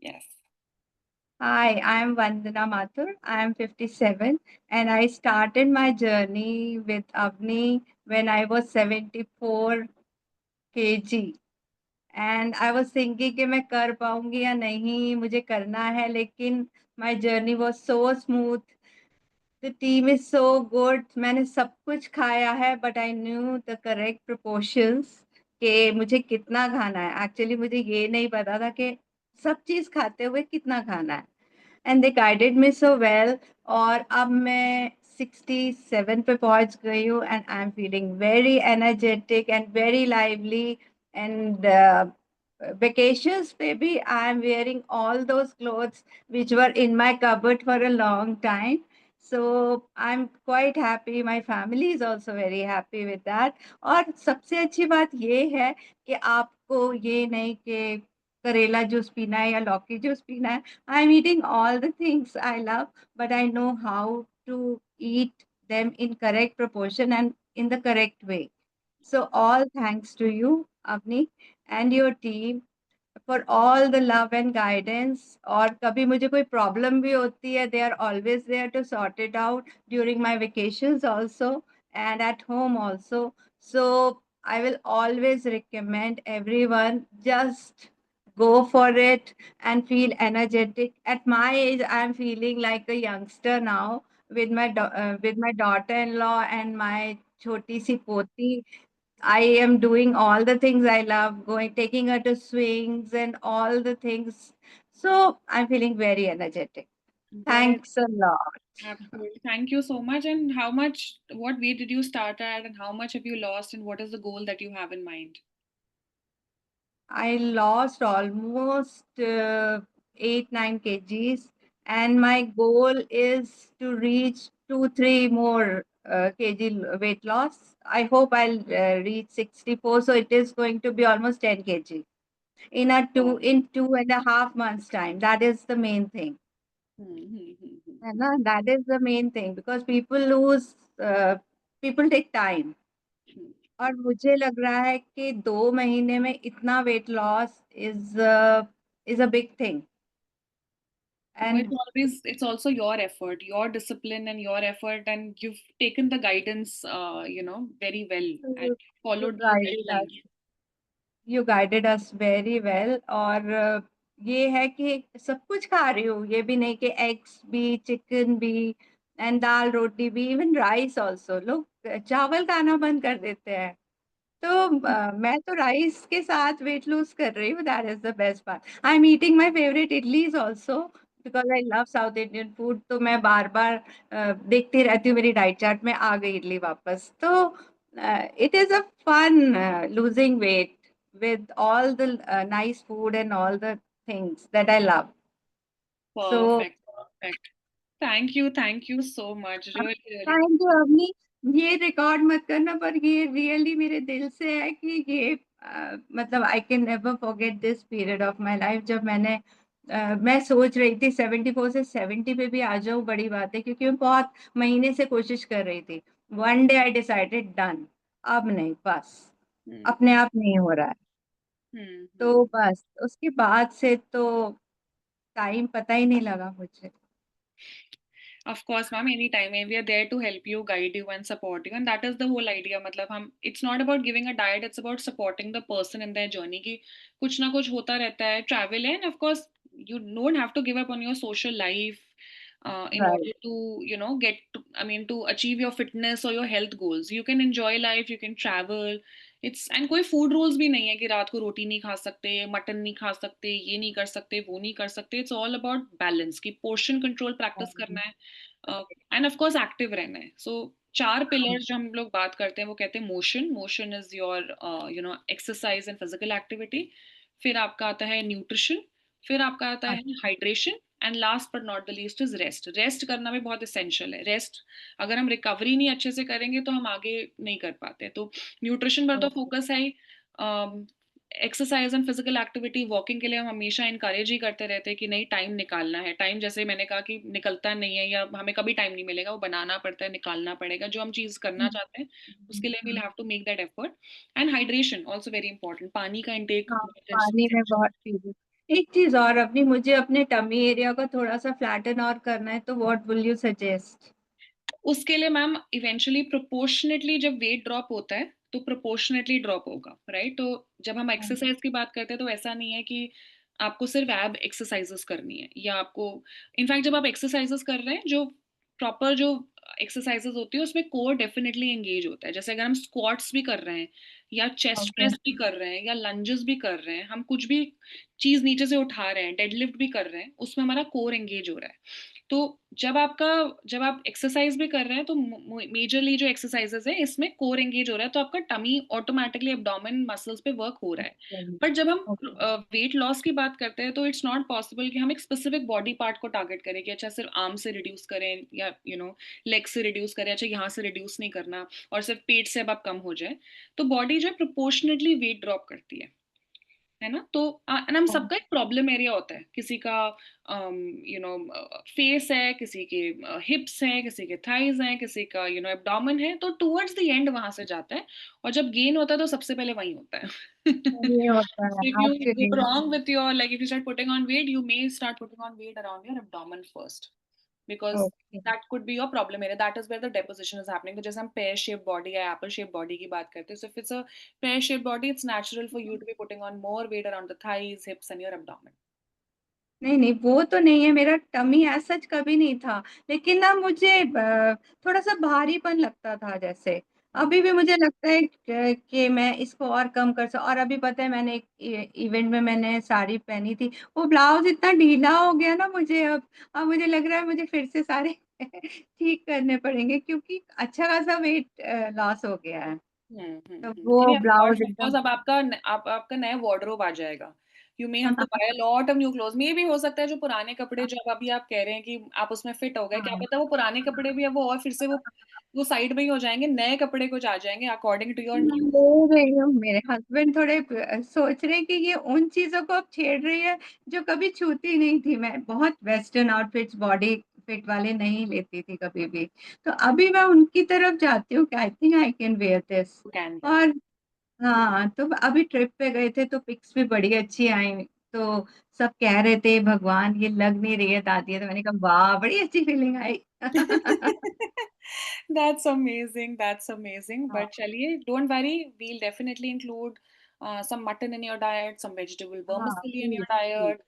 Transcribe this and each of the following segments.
Yes. Hi, I'm Vandana Mathur. I'm 57 and I started my journey with Avni when I was 74 kg. And I was thinking कि मैं कर पाऊंगी या नहीं मुझे करना है लेकिन my journey was so smooth. The team is so good. मैंने सब कुछ खाया है but I knew the correct proportions कि मुझे कितना खाना है. Actually मुझे ये नहीं पता था कि सब चीज़ खाते हुए कितना खाना है. And they guided me so well और अब मैं 67 पे पहुंच गई हूँ and I am feeling very energetic and very lively and vacations पे I am wearing all those clothes which were in my cupboard for a long time. So I'm quite happy. My family is also very happy with that. और सबसे अच्छी बात ये है कि आपको ये नहीं कि करेला जूस पीना है या लौकी जूस पीना है. I'm eating all the things I love, but I know how to eat them in correct proportion and in the correct way. So all thanks to you, Avni, and your team for all the love and guidance. और कभी मुझे कोई problem भी होती है, they are always there to sort it out during my vacations also and at home also. So I will always recommend everyone just go for it and feel energetic. At my age, I'm feeling like a youngster now with with my daughter-in-law and my choti si poti. I am doing all the things I love, going, taking her to swings and all the things. So I'm feeling very energetic. Very Thanks a lot. absolutely. Thank you so much. And how much, what weight did you start at, and how much have you lost, and what is the goal that you have in mind? I lost almost 8, 9 kgs, and my goal is to reach 2, 3 more kg weight loss. I hope I'll reach 64, so it is going to be almost 10 kg Wow. in 2.5 months time. That is the main thing. है ना, that is the main thing because uh, people take time. Hmm. और मुझे लग रहा है कि 2 महीने में इतना weight loss is a big thing No, it's and always, it's also your effort, your discipline and your effort, and you've taken the guidance, very well and you followed the guided us guidelines. You guided us very well और ये है कि सब कुछ खा रही हूँ, ये भी नहीं कि एग्स भी चिकन भी एंड दाल रोटी भी इवन राइस ऑल्सो. लोग चावल खाना बंद कर देते हैं. तो मैं तो राइस के साथ वेट लूज कर रही हूँ. That is the best part. I am eating my favourite idlis also because I love south Indian food. तो मैं बार बार देखती रहती हूँ मेरी डाइट चार्ट में आ गई इडली वापस. तो it is a fun losing weight with all the nice food and all the things that I love. So Perfect, perfect. Thank you so much. Really, really. Thank you Avni. ये record मत करना पर ये really मेरे दिल से है कि ये मतलब I can never forget this period of my life जब मैं सोच रही थी 74 से 70 पे भी आ जाऊं. बड़ी बात है क्योंकि मैं बहुत महीने से कोशिश कर रही थी. One day I decided done. अब नहीं बस Hmm. अपने आप नहीं हो रहा है. Hmm. तो Hmm. बस उसके बाद से तो टाइम पता ही नहीं लगा मुझे. Of course, ma'am, anytime. And we are there to help you, guide you, and support you. And that is the whole idea. मतलब हम, it's not about giving a diet, it's about supporting the person in their journey. कि कुछ ना कुछ होता रहता है, travel है, and of course, you don't have to give up on your social life in right. order to, get to, I mean, to achieve your fitness or your health goals. You can enjoy life, you can travel. It's and कोई food rules भी नहीं है कि रात को रोटी नहीं खा सकते, मटन नहीं खा सकते, ये नहीं कर सकते, वो नहीं कर सकते. इट्स ऑल अबाउट बैलेंस की पोर्शन कंट्रोल प्रैक्टिस करना है एंड ऑफ कोर्स एक्टिव रहना है. सो चार पिलर्स जो हम लोग बात करते हैं वो कहते हैं motion. Motion is your exercise and physical activity. फिर आपका आता है न्यूट्रिशन. फिर आपका आता है hydration. And last but not the least is rest. Rest करना भी बहुत इसेंशियल है. रेस्ट, अगर हम रिकवरी नहीं अच्छे से करेंगे तो हम आगे नहीं कर पाते. तो न्यूट्रिशन पर तो फोकस है ही. Exercise and physical activity, walking के लिए हम हमेशा इनकरेज ही करते रहते हैं कि नहीं, टाइम निकालना है. टाइम जैसे मैंने कहा कि निकलता नहीं है या हमें कभी टाइम नहीं मिलेगा, वो बनाना पड़ता है, निकालना पड़ेगा. जो हम चीज़ करना चाहते हैं उसके लिए we'll have to make that effort. And hydration also very important. पानी का इंटेक हाँ, बहुत पानी में बहुत पी. एक चीज और, अपनी मुझे अपने टमी एरिया को थोड़ा सा फ्लैटन और करना है, तो व्हाट विल यू सजेस्ट? उसके लिए मैम इवेंचुअली प्रोपोर्शनेटली जब वेट ड्रॉप होता है तो प्रोपोर्शनेटली ड्रॉप होगा, राइट? तो जब हम एक्सरसाइज की बात करते हैं तो ऐसा नहीं है कि आपको सिर्फ एब एक्सरसाइजेस करनी है या आपको, इनफैक्ट जब आप एक्सरसाइजेस कर रहे हैं जो प्रॉपर जो एक्सरसाइजेस होती है उसमें कोर डेफिनेटली एंगेज होता है। जैसे अगर हम स्क्वाट्स भी कर रहे हैं या चेस्ट ओके। प्रेस भी कर रहे हैं या लंजेस भी कर रहे हैं, हम कुछ भी चीज नीचे से उठा रहे हैं, डेडलिफ्ट भी कर रहे हैं, उसमें हमारा कोर एंगेज हो रहा है। तो जब आप एक्सरसाइज भी कर रहे हैं तो मेजरली जो एक्सरसाइजेस है इसमें कोर एंगेज हो रहा है, तो आपका टमी ऑटोमेटिकली एब्डोमेन मसल्स पे वर्क हो रहा है। बट जब हम ओके। वेट लॉस की बात करते हैं तो इट्स नॉट पॉसिबल कि हम एक स्पेसिफिक बॉडी पार्ट को टारगेट करें कि अच्छा सिर्फ आर्म से रिड्यूस करें या लेग से रिड्यूस करें, अच्छा यहाँ से रिड्यूस नहीं करना और सिर्फ पेट से अब आप कम हो जाए। तो बॉडी जो है प्रोपोर्शनेटली वेट ड्रॉप करती है ना? तो and हम सबका एक प्रॉब्लम एरिया होता है, किसी का फेस है, किसी के हिप्स हैं, किसी के थाइज हैं, किसी का एब्डोमेन है, तो टुवर्ड्स द एंड वहां से जाता है और जब गेन होता है तो सबसे पहले वही होता है। ये होता है So if you go actually. wrong with your, like if you start putting on weight, you may start putting on weight around your abdomen first, because okay. that could be your problem area. That is where the deposition is happening. तो जैसे हम pear shaped body या apple shaped body की बात करते हैं, so if it's a pear shaped body, it's natural for you to be putting on more weight around the thighs, hips, and your abdomen. नहीं नहीं, वो तो नहीं है, मेरा टमी एज सच कभी नहीं था। लेकिन ना मुझे थोड़ा सा भारीपन लगता था जैसे। Hmm. अभी भी मुझे लगता है कि मैं इसको और कम कर सकता। और अभी पता है, मैंने एक इवेंट में मैंने साड़ी पहनी थी, वो ब्लाउज इतना ढीला हो गया ना मुझे अब मुझे लग रहा है मुझे फिर से सारे ठीक करने पड़ेंगे, क्योंकि अच्छा खासा वेट लॉस हो गया है। तो नहीं वो नहीं, ब्लाउज ऑफ कोर्स एकदम। अब आपका नया वार्डरोब आ जाएगा। You may have to buy a lot of new clothes. मे भी हो सकता है जो पुराने कपड़े जो अब अभी आप कह रहे हैं कि आप उसमें फिट हो गए, क्या हाँ। पता वो पुराने कपड़े भी अब वो और फिर से वो साइड में ही हो जाएंगे, नए कपड़े कुछ आ जाएंगे अकॉर्डिंग टू योर न्यू। ले रही हूँ, मेरे हस्बैंड थोड़े सोच रहे कि ये उन चीजों को अब छेड़ रही है जो कभी छूती नहीं थी। मैं बहुत वेस्टर्न आउटफिट्स बॉडी फिट वाले नहीं लेती थी कभी भी। तो अभी मैं उनकी तरफ जाती हूँ कि I think I can wear this. Can can और हाँ, तो अभी ट्रिप पे गए थे तो पिक्स भी बड़ी अच्छी आई। तो सब कह रहे थे भगवान ये लग नहीं रही है दादी है, तो मैंने कहा वाह बड़ी अच्छी feeling I. That's amazing. That's amazing. हाँ। But चलिए, don't worry. We'll definitely include some mutton in your diet, some vegetable हाँ vermicelli in your please please. diet,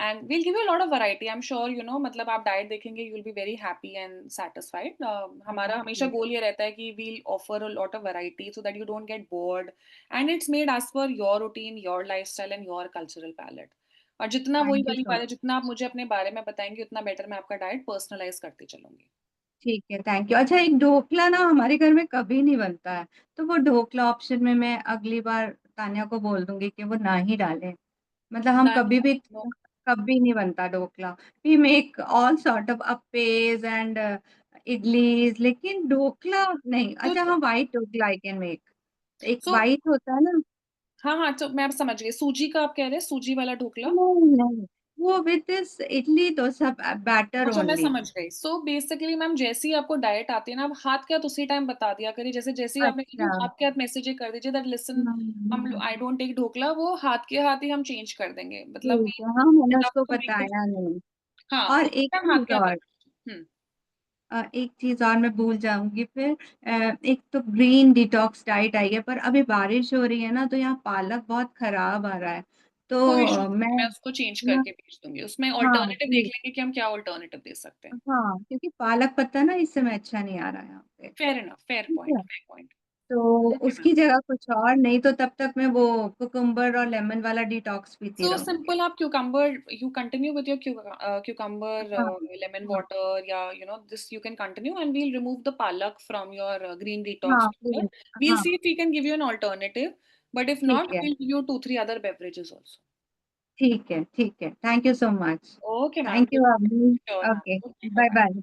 and we'll give you a lot of variety. I'm sure मतलब आप diet देखेंगे, you'll be very happy and satisfied. हमारा हमेशा गोल ये रहता है कि we'll offer a lot of variety so that you don't get bored, and it's made as per your routine, your lifestyle, and your cultural palette. और जितना वही thank you वाली सो बात है, मच। जितना आप मुझे अपने बारे में बताएंगे उतना बेटर मैं आपका डाइट पर्सनलाइज करती चलूंगी। ठीक है, थैंक यू। अच्छा, एक ढोकला ना हमारे घर में कभी नहीं बनता है, तो वो ढोकला ऑप्शन में मैं अगली बार तान्या को बोल दूंगी कि वो ना ही डालें। मतलब हम Done. कभी भी, No. कभी नहीं बनता dhokla. We make all sort of appes and idlis, लेकिन ढोकला नहीं। तो अच्छा हाँ, white dhokla I can make. एक सो व्हाइट होता है ना। हाँ हाँ, तो मैं अब समझ गई, सूजी का आप कह रहे हैं, सूजी वाला ढोकला। नहीं नहीं, वो with this idli dosa batter अच्छा मैं ओनली। समझ गई। सो बेसिकली मैम जैसे ही आपको डाइट आती है ना, आप हाथ के हाथ उसी टाइम बता दिया करिए, जैसे जैसे ही आपने कहा अच्छा। ना, हाथ के हाथ मैसेज कर दीजिए दैट लिसन, हम आई डोंट टेक ढोकला, वो हाथ के हाथ ही हम चेंज कर देंगे, मतलब ठीक वी है, हाँ मैंने लव उसको टू मेक द। बताया नहीं। हाँ, और उसी एक टाइम हाथ चीज के हाथ और, बता दीजिए। एक चीज और मैं भूल जाऊंगी फिर। एक तो ग्रीन डिटॉक्स डाइट आई है, पर अभी बारिश हो रही है ना, तो यहाँ पालक बहुत खराब आ रहा है। तो कोई इशू नहीं, मैं मैं उसको चेंज ना, करके भेज दूंगी, उसमें हाँ ऑल्टरनेटिव देख प्लीज। लेंगे कि हम क्या ऑल्टरनेटिव दे सकते हैं। हाँ, क्योंकि पालक पत्ता ना इस समय अच्छा नहीं आ रहा है यहाँ पे। फेयर इनफ, फेयर ठीक पॉइंट, है, फेयर पॉइंट। तो ओके मैम। उसकी जगह कुछ और, नहीं तो तब तक मैं वो कुकुम्बर और लेमन वाला डिटॉक्स पीती So रहूंगी। simple, आप cucumber, you continue with your cucumber हाँ lemon हाँ water, या this you can continue, and we'll remove the palak from your green detox हाँ water. प्लीज। We'll हाँ see if we can give you an alternative, but if ठीक not, है, we'll give you two, three other beverages also. ठीक है, ठीक है, thank you so much. Okay, ma'am. Thank you अभी। Sure, ma'am. Okay, Okay, bye bye-bye. Bye.